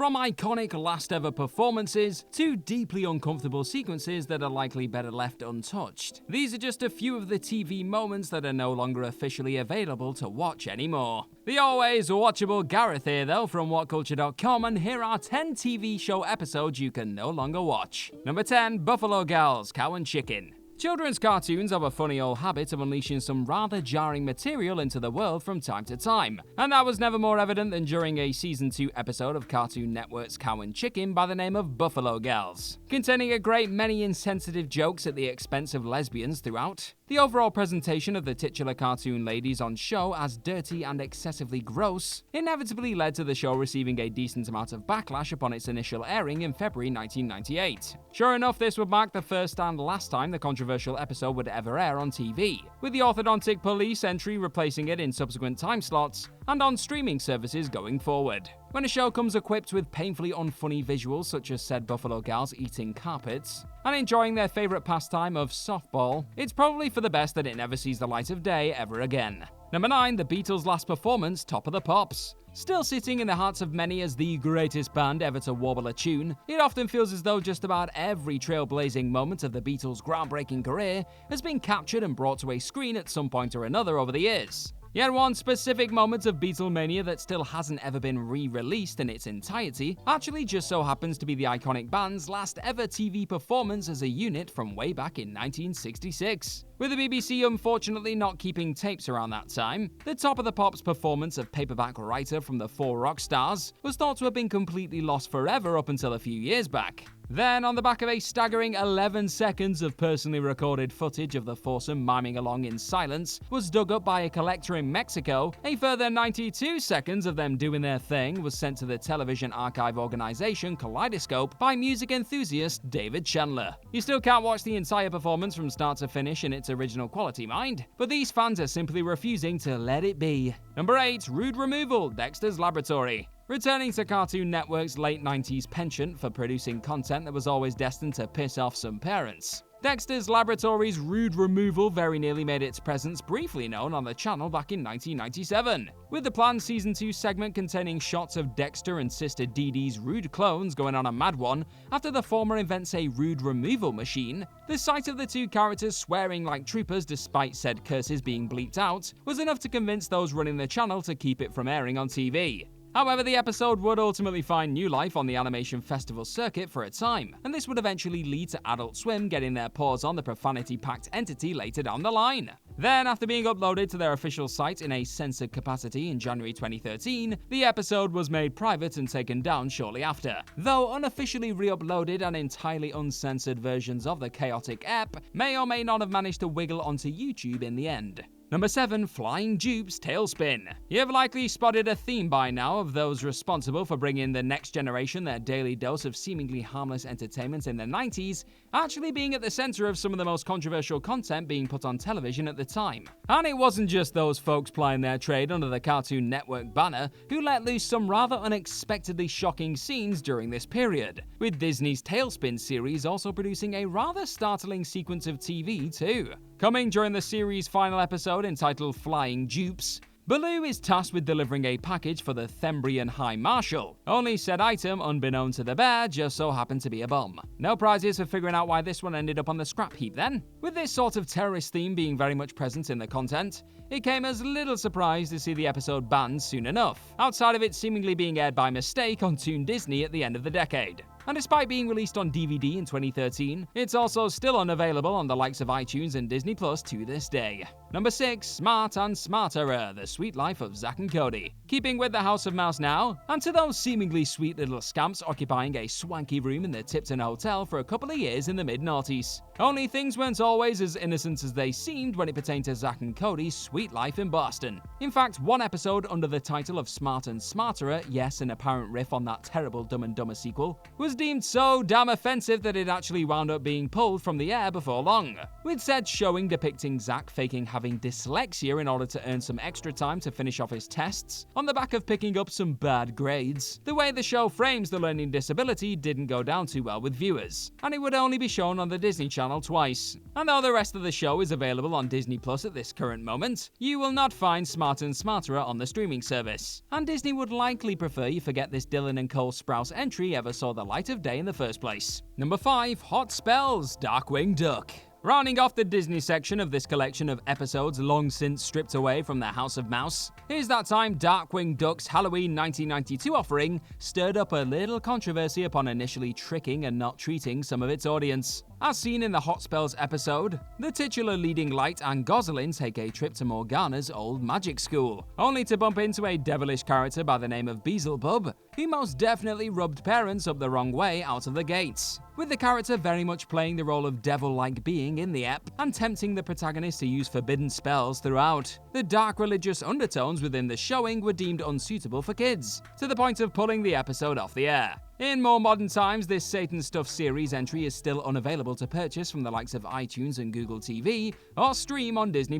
From iconic last-ever performances to deeply uncomfortable sequences that are likely better left untouched. These are just a few of the TV moments that are no longer officially available to watch anymore. The always watchable Gareth here though from WhatCulture.com, and here are 10 TV show episodes you can no longer watch. Number 10. Buffalo Girls, Cow and Chicken. Children's cartoons have a funny old habit of unleashing some rather jarring material into the world from time to time, and that was never more evident than during a Season 2 episode of Cartoon Network's Cow and Chicken by the name of Buffalo Girls. Containing a great many insensitive jokes at the expense of lesbians throughout, the overall presentation of the titular cartoon ladies on show as dirty and excessively gross inevitably led to the show receiving a decent amount of backlash upon its initial airing in February 1998. Sure enough, this would mark the first and last time the controversial episode would ever air on TV, with the orthodontic police entry replacing it in subsequent time slots and on streaming services going forward. When a show comes equipped with painfully unfunny visuals such as said Buffalo Gals eating carpets and enjoying their favourite pastime of softball, it's probably for the best that it never sees the light of day ever again. Number 9. The Beatles' last performance, Top of the Pops. Still sitting in the hearts of many as the greatest band ever to warble a tune, it often feels as though just about every trailblazing moment of the Beatles' groundbreaking career has been captured and brought to a screen at some point or another over the years. Yet one specific moment of Beatlemania that still hasn't ever been re-released in its entirety actually just so happens to be the iconic band's last ever TV performance as a unit from way back in 1966. With the BBC unfortunately not keeping tapes around that time, the Top of the Pops performance of paperback writer from the Four Rock Stars was thought to have been completely lost forever up until a few years back. Then, on the back of a staggering 11 seconds of personally recorded footage of the foursome miming along in silence was dug up by a collector in Mexico, a further 92 seconds of them doing their thing was sent to the television archive organization Kaleidoscope by music enthusiast David Chandler. You still can't watch the entire performance from start to finish in its original quality, mind, but these fans are simply refusing to let it be. Number 8. Rude Removal, Dexter's Laboratory. Returning to Cartoon Network's late 90s penchant for producing content that was always destined to piss off some parents, Dexter's Laboratory's Rude Removal very nearly made its presence briefly known on the channel back in 1997, with the planned Season 2 segment containing shots of Dexter and sister Dee Dee's rude clones going on a mad one after the former invents a rude removal machine. The sight of the two characters swearing like troopers despite said curses being bleeped out was enough to convince those running the channel to keep it from airing on TV. However, the episode would ultimately find new life on the animation festival circuit for a time, and this would eventually lead to Adult Swim getting their paws on the profanity-packed entity later down the line. Then, after being uploaded to their official site in a censored capacity in January 2013, the episode was made private and taken down shortly after. Though unofficially re-uploaded and entirely uncensored versions of the chaotic ep may or may not have managed to wiggle onto YouTube in the end. Number 7. Flying Dupes, Tailspin. You have likely spotted a theme by now of those responsible for bringing the next generation their daily dose of seemingly harmless entertainment in the 90s, actually being at the center of some of the most controversial content being put on television at the time. And it wasn't just those folks plying their trade under the Cartoon Network banner who let loose some rather unexpectedly shocking scenes during this period, with Disney's Tailspin series also producing a rather startling sequence of TV too. Coming during the series' final episode entitled Flying Dupes, Baloo is tasked with delivering a package for the Thembrian High Marshal. Only said item, unbeknown to the bear, just so happened to be a bomb. No prizes for figuring out why this one ended up on the scrap heap then. With this sort of terrorist theme being very much present in the content, it came as little surprise to see the episode banned soon enough, outside of it seemingly being aired by mistake on Toon Disney at the end of the decade. And despite being released on DVD in 2013, it's also still unavailable on the likes of iTunes and Disney Plus to this day. Number 6. Smart and Smarterer, The Sweet Life of Zack and Cody. Keeping with the House of Mouse now, and to those seemingly sweet little scamps occupying a swanky room in the Tipton Hotel for a couple of years in the mid-noughties. Only things weren't always as innocent as they seemed when it pertained to Zack and Cody's sweet life in Boston. In fact, one episode under the title of Smart and Smarterer, yes, an apparent riff on that terrible Dumb and Dumber sequel, was deemed so damn offensive that it actually wound up being pulled from the air before long, with said showing depicting Zack faking having having dyslexia in order to earn some extra time to finish off his tests on the back of picking up some bad grades. The way the show frames the learning disability didn't go down too well with viewers, and it would only be shown on the Disney Channel twice. And though the rest of the show is available on Disney Plus at this current moment, you will not find Smarter and Smarter on the streaming service, and Disney would likely prefer you forget this Dylan and Cole Sprouse entry ever saw the light of day in the first place. Number 5. Hot Spells, Darkwing Duck. Rounding off the Disney section of this collection of episodes long since stripped away from the House of Mouse, here's that time Darkwing Duck's Halloween 1992 offering stirred up a little controversy upon initially tricking and not treating some of its audience. As seen in the Hot Spells episode, the titular leading light and Gosling take a trip to Morgana's old magic school, only to bump into a devilish character by the name of Beelzebub, who most definitely rubbed parents up the wrong way out of the gates, with the character very much playing the role of devil-like being in the ep and tempting the protagonist to use forbidden spells throughout. The dark religious undertones within the showing were deemed unsuitable for kids, to the point of pulling the episode off the air. In more modern times, this Satan Stuff series entry is still unavailable to purchase from the likes of iTunes and Google TV, or stream on Disney+.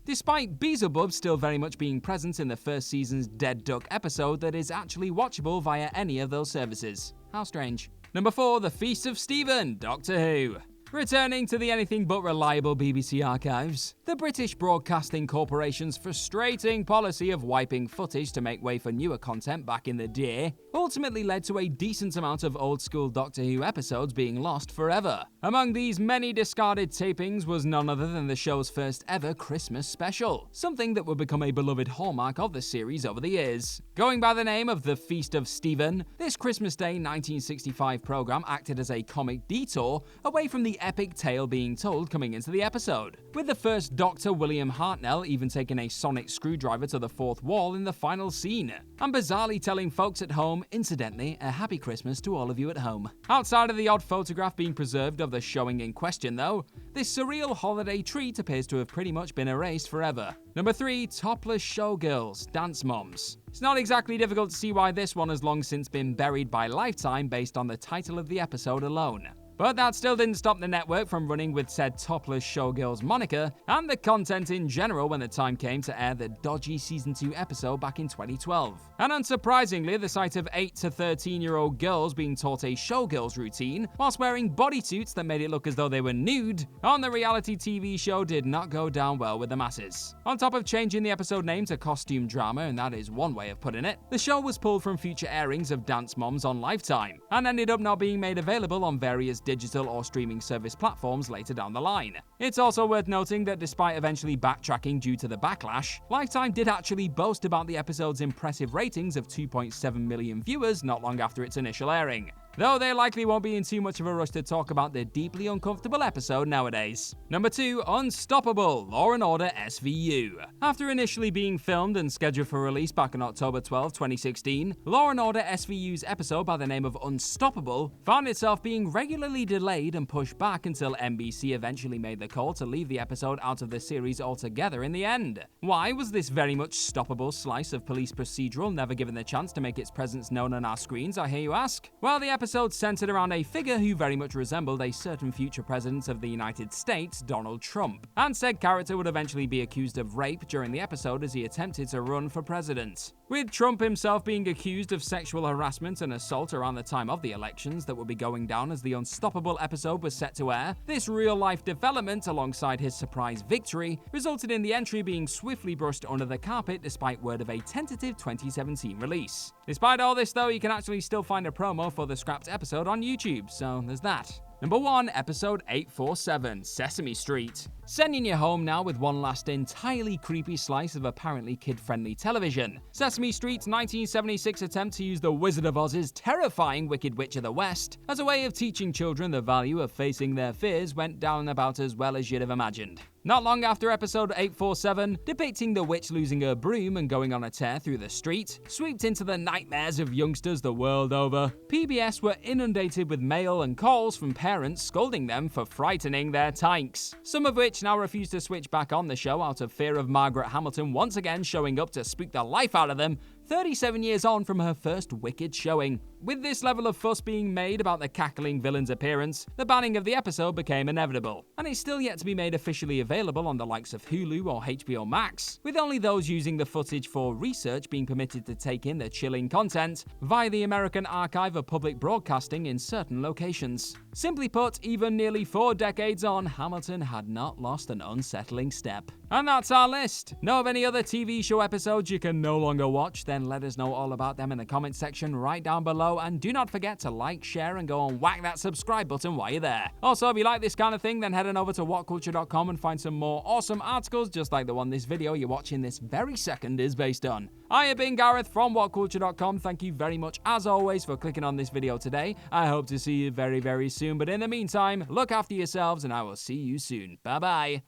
Despite Beelzebub still very much being present in the first season's Dead Duck episode that is actually watchable via any of those services. How strange. Number 4. The Feast of Stephen, Doctor Who. Returning to the anything but reliable BBC archives, the British Broadcasting Corporation's frustrating policy of wiping footage to make way for newer content back in the day ultimately led to a decent amount of old-school Doctor Who episodes being lost forever. Among these many discarded tapings was none other than the show's first ever Christmas special, something that would become a beloved hallmark of the series over the years. Going by the name of The Feast of Stephen, this Christmas Day 1965 program acted as a comic detour away from the epic tale being told coming into the episode, with the first Doctor, William Hartnell, even taking a sonic screwdriver to the fourth wall in the final scene, and bizarrely telling folks at home, incidentally, a happy Christmas to all of you at home. Outside of the odd photograph being preserved of the showing in question though, this surreal holiday treat appears to have pretty much been erased forever. Number 3. Topless Showgirls, Dance Moms. It's not exactly difficult to see why this one has long since been buried by Lifetime based on the title of the episode alone. But that still didn't stop the network from running with said Topless Showgirls moniker and the content in general when the time came to air the dodgy Season 2 episode back in 2012. And unsurprisingly, the sight of 8 to 13-year-old girls being taught a showgirls routine whilst wearing bodysuits that made it look as though they were nude on the reality TV show did not go down well with the masses. On top of changing the episode name to Costume Drama, and that is one way of putting it, the show was pulled from future airings of Dance Moms on Lifetime and ended up not being made available on various digital or streaming service platforms later down the line. It's also worth noting that despite eventually backtracking due to the backlash, Lifetime did actually boast about the episode's impressive ratings of 2.7 million viewers not long after its initial airing, though they likely won't be in too much of a rush to talk about the deeply uncomfortable episode nowadays. Number 2. Unstoppable, Law & Order SVU. After initially being filmed and scheduled for release back on October 12, 2016, Law & Order SVU's episode by the name of Unstoppable found itself being regularly delayed and pushed back until NBC eventually made the call to leave the episode out of the series altogether in the end. Why was this very much stoppable slice of police procedural never given the chance to make its presence known on our screens, I hear you ask? Well, the episode centered around a figure who very much resembled a certain future president of the United States, Donald Trump, and said character would eventually be accused of rape during the episode as he attempted to run for president. With Trump himself being accused of sexual harassment and assault around the time of the elections that would be going down as the Unstoppable episode was set to air, this real-life development alongside his surprise victory resulted in the entry being swiftly brushed under the carpet despite word of a tentative 2017 release. Despite all this though, you can actually still find a promo for the scrapped episode on YouTube, so there's that. Number 1. Episode 847, Sesame Street. Sending you home now with one last entirely creepy slice of apparently kid-friendly television. Sesame Street's 1976 attempt to use the Wizard of Oz's terrifying Wicked Witch of the West as a way of teaching children the value of facing their fears went down about as well as you'd have imagined. Not long after episode 847, depicting the witch losing her broom and going on a tear through the street, swept into the nightmares of youngsters the world over, PBS were inundated with mail and calls from parents scolding them for frightening their tykes, some of which now refuse to switch back on the show out of fear of Margaret Hamilton once again showing up to spook the life out of them 37 years on from her first Wicked showing. With this level of fuss being made about the cackling villain's appearance, the banning of the episode became inevitable, and it's still yet to be made officially available on the likes of Hulu or HBO Max, with only those using the footage for research being permitted to take in the chilling content via the American Archive of Public Broadcasting in certain locations. Simply put, even nearly 4 decades on, Hamilton had not lost an unsettling step. And that's our list. Know of any other TV show episodes you can no longer watch? Then let us know all about them in the comment section right down below, and do not forget to like, share, and go and whack that subscribe button while you're there. Also, if you like this kind of thing, then head on over to whatculture.com and find some more awesome articles just like the one this video you're watching this very second is based on. I have been Gareth from whatculture.com. Thank you very much, as always, for clicking on this video today. I hope to see you very, very soon, but in the meantime, look after yourselves, and I will see you soon. Bye-bye.